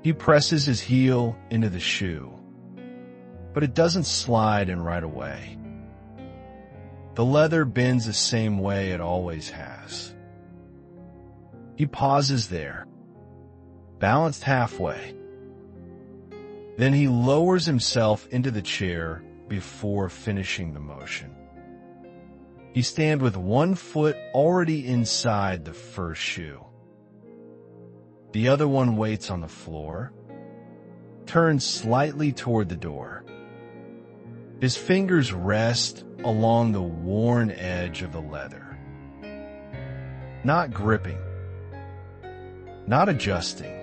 He presses his heel into the shoe, but it doesn't slide in right away. The leather bends the same way it always has. He pauses there, balanced halfway. Then he lowers himself into the chair before finishing the motion. He stands with one foot already inside the first shoe. The other one waits on the floor, turns slightly toward the door. His fingers rest along the worn edge of the leather. Not gripping, not adjusting,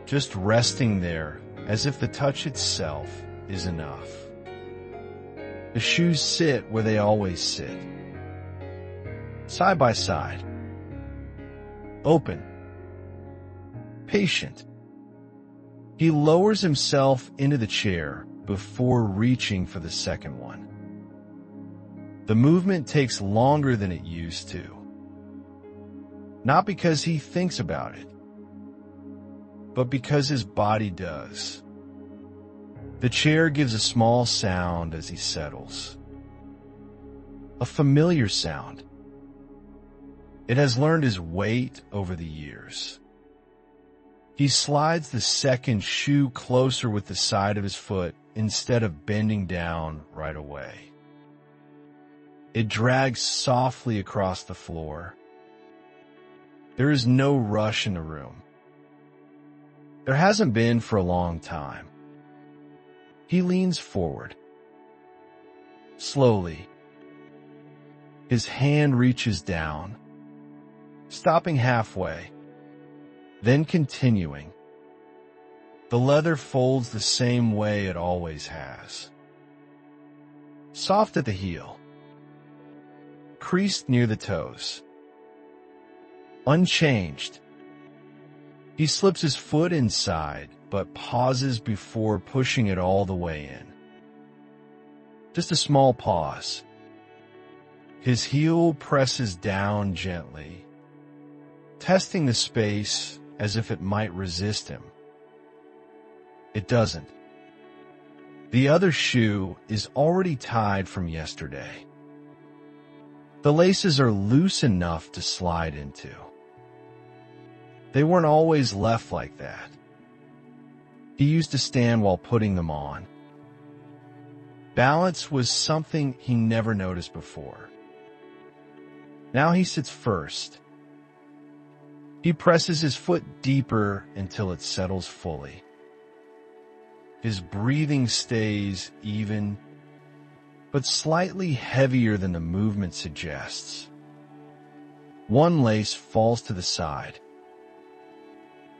just resting there as if the touch itself is enough. The shoes sit where they always sit, side by side, open, patient. He lowers himself into the chair before reaching for the second one. The movement takes longer than it used to. Not because he thinks about it, but because his body does. The chair gives a small sound as he settles. A familiar sound. It has learned his weight over the years. He slides the second shoe closer with the side of his foot instead of bending down right away. It drags softly across the floor. There is no rush in the room. There hasn't been for a long time. He leans forward. Slowly, his hand reaches down, stopping halfway, then continuing. The leather folds the same way it always has. Soft at the heel, creased near the toes. Unchanged. He slips his foot inside, but pauses before pushing it all the way in. Just a small pause. His heel presses down gently, testing the space as if it might resist him. It doesn't. The other shoe is already tied from yesterday. The laces are loose enough to slide into. They weren't always left like that. He used to stand while putting them on. Balance was something he never noticed before. Now he sits first. He presses his foot deeper until it settles fully. His breathing stays even, but slightly heavier than the movement suggests. One lace falls to the side.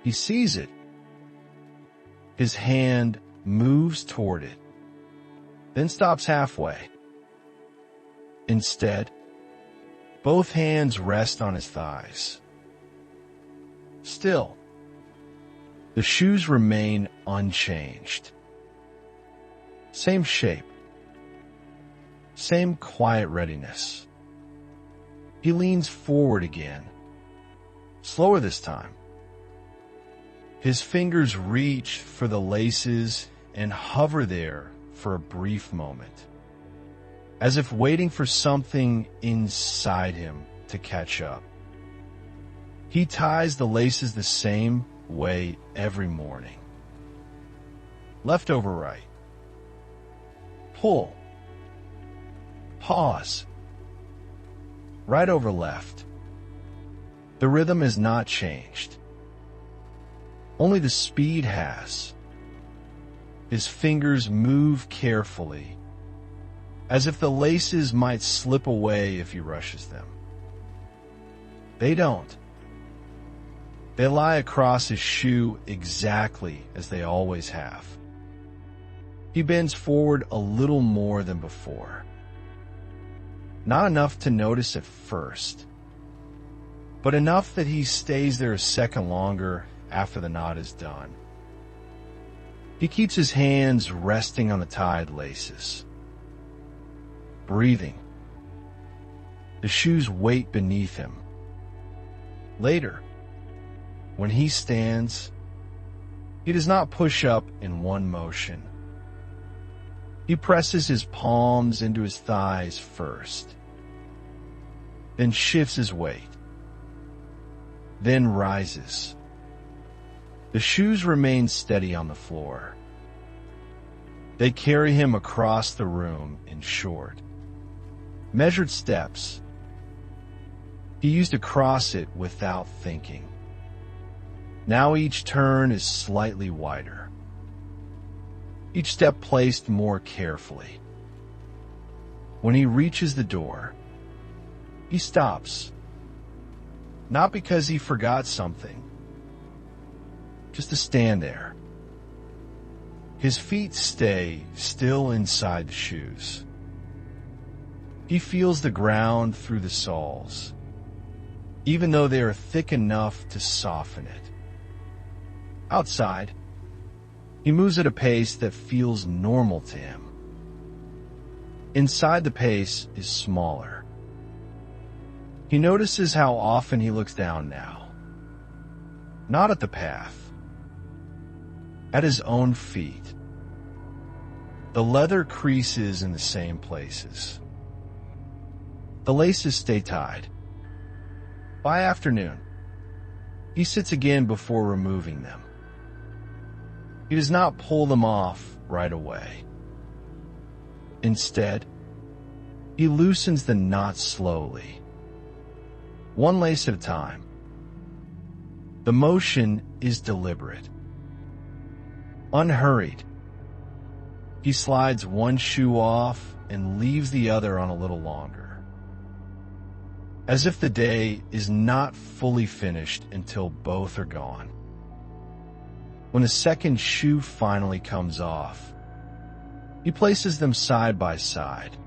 He sees it. His hand moves toward it, then stops halfway. Instead, both hands rest on his thighs. Still, the shoes remain unchanged. Same shape. Same quiet readiness. He leans forward again, slower this time. His fingers reach for the laces and hover there for a brief moment, as if waiting for something inside him to catch up. He ties the laces the same way every morning. Left over right. Pull. Pause. Right over left. The rhythm has not changed. Only the speed has. His fingers move carefully, as if the laces might slip away if he rushes them. They don't. They lie across his shoe exactly as they always have. He bends forward a little more than before. Not enough to notice at first, but enough that he stays there a second longer after the knot is done. He keeps his hands resting on the tied laces. Breathing. The shoes weight beneath him. Later, when he stands, He does not push up in one motion. He presses his palms into his thighs first, then shifts his weight, then rises. The shoes remain steady on the floor. They carry him across the room in short, measured steps. He used to cross it without thinking. Now each turn is slightly wider, each step placed more carefully. When he reaches the door, he stops, not because he forgot something, just to stand there. His feet stay still inside the shoes. He feels the ground through the soles, even though they are thick enough to soften it. Outside, he moves at a pace that feels normal to him. Inside, the pace is smaller. He notices how often he looks down now. Not at the path, at his own feet. The leather creases in the same places. The laces stay tied. By afternoon, he sits again before removing them. He does not pull them off right away. Instead, he loosens the knots slowly, one lace at a time. The motion is deliberate, unhurried. He slides one shoe off and leaves the other on a little longer, as if the day is not fully finished until both are gone. When the second shoe finally comes off, he places them side by side,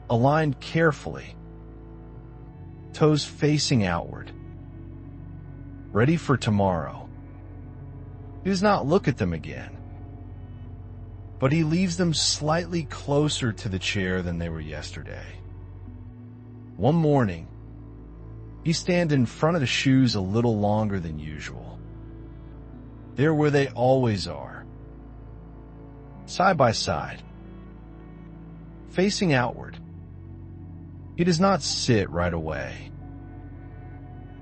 aligned carefully, toes facing outward, ready for tomorrow. He does not look at them again, but he leaves them slightly closer to the chair than they were yesterday. One morning, he stands in front of the shoes a little longer than usual. They're where they always are, side by side, facing outward. He does not sit right away.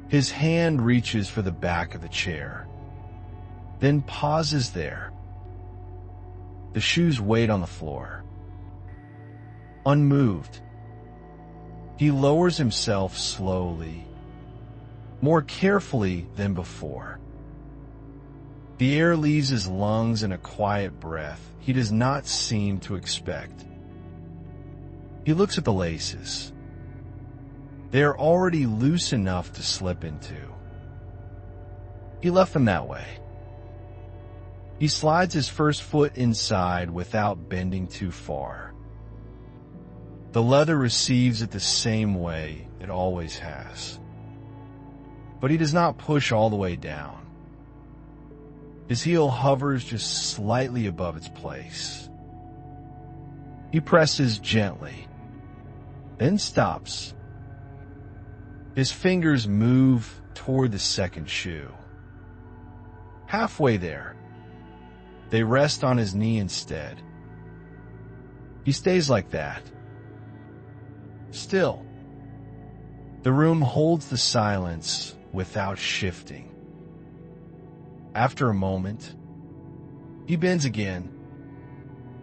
His hand reaches for the back of the chair, then pauses there. The shoes wait on the floor, unmoved. He lowers himself slowly, more carefully than before. The air leaves his lungs in a quiet breath he does not seem to expect. He looks at the laces. They are already loose enough to slip into. He left them that way. He slides his first foot inside without bending too far. The leather receives it the same way it always has. But he does not push all the way down. His heel hovers just slightly above its place. He presses gently, then stops. His fingers move toward the second shoe. Halfway there, they rest on his knee instead. He stays like that. Still, the room holds the silence without shifting. After a moment, he bends again,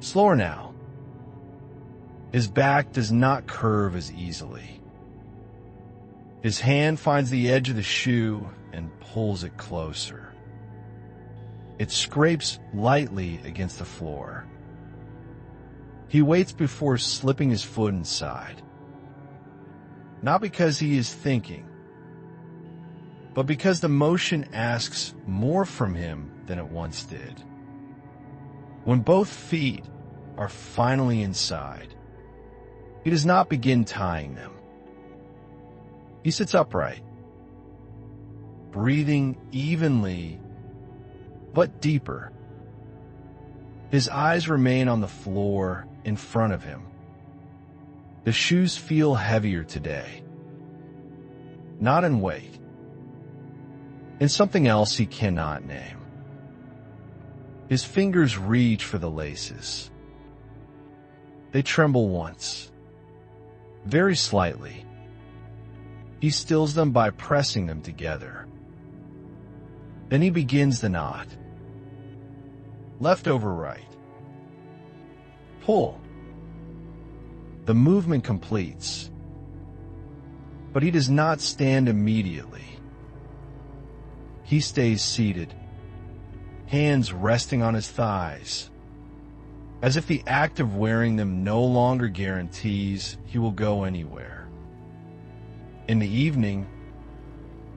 slower now. His back does not curve as easily. His hand finds the edge of the shoe and pulls it closer. It scrapes lightly against the floor. He waits before slipping his foot inside. Not because he is thinking, but because the motion asks more from him than it once did. When both feet are finally inside, he does not begin tying them. He sits upright, breathing evenly but deeper. His eyes remain on the floor in front of him. The shoes feel heavier today, not in weight, in something else he cannot name. His fingers reach for the laces. They tremble once, very slightly. He stills them by pressing them together. Then he begins the knot. Left over right. Pull. The movement completes. But he does not stand immediately. He stays seated, hands resting on his thighs, as if the act of wearing them no longer guarantees he will go anywhere. In the evening,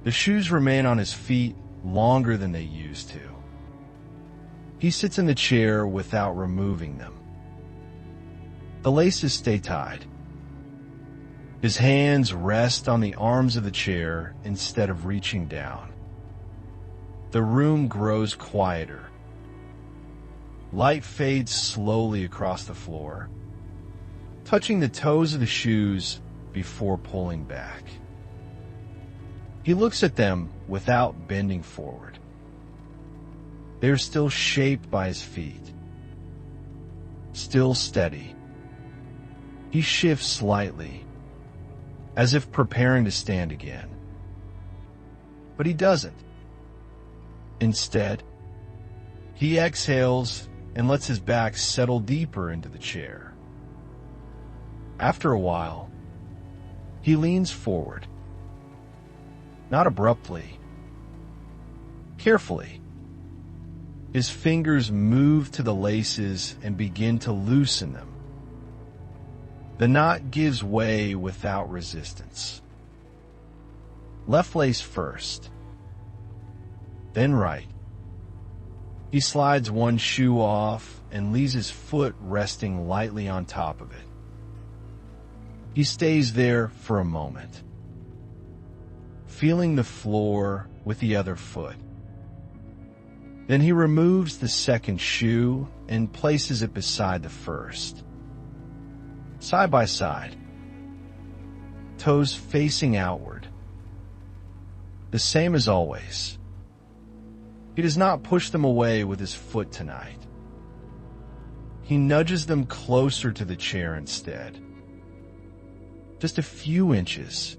the shoes remain on his feet longer than they used to. He sits in the chair without removing them. The laces stay tied. His hands rest on the arms of the chair instead of reaching down. The room grows quieter. Light fades slowly across the floor, touching the toes of the shoes before pulling back. He looks at them without bending forward. They are still shaped by his feet, still steady. He shifts slightly, as if preparing to stand again. But he doesn't. Instead, he exhales and lets his back settle deeper into the chair. After a while, he leans forward, not abruptly, carefully. His fingers move to the laces and begin to loosen them. The knot gives way without resistance. Left lace first, then right. He slides one shoe off and leaves his foot resting lightly on top of it. He stays there for a moment, feeling the floor with the other foot. Then he removes the second shoe and places it beside the first. Side by side, toes facing outward. The same as always. He does not push them away with his foot tonight. He nudges them closer to the chair instead. Just a few inches.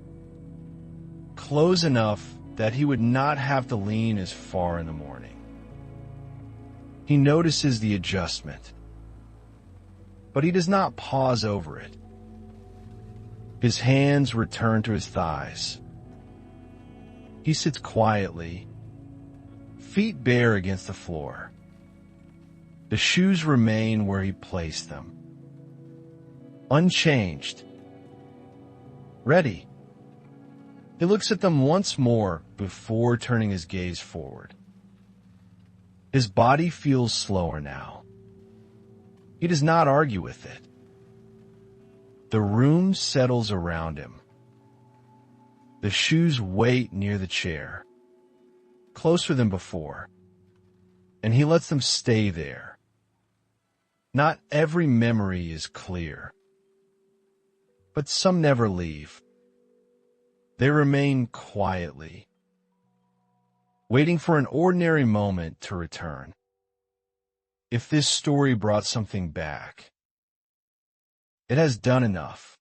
Close enough that he would not have to lean as far in the morning. He notices the adjustment, but he does not pause over it. His hands return to his thighs. He sits quietly, feet bare against the floor. The shoes remain where he placed them, unchanged, ready. He looks at them once more before turning his gaze forward. His body feels slower now. He does not argue with it. The room settles around him. The shoes wait near the chair, closer than before, and he lets them stay there. Not every memory is clear, but some never leave. They remain quietly, waiting for an ordinary moment to return. If this story brought something back, it has done enough.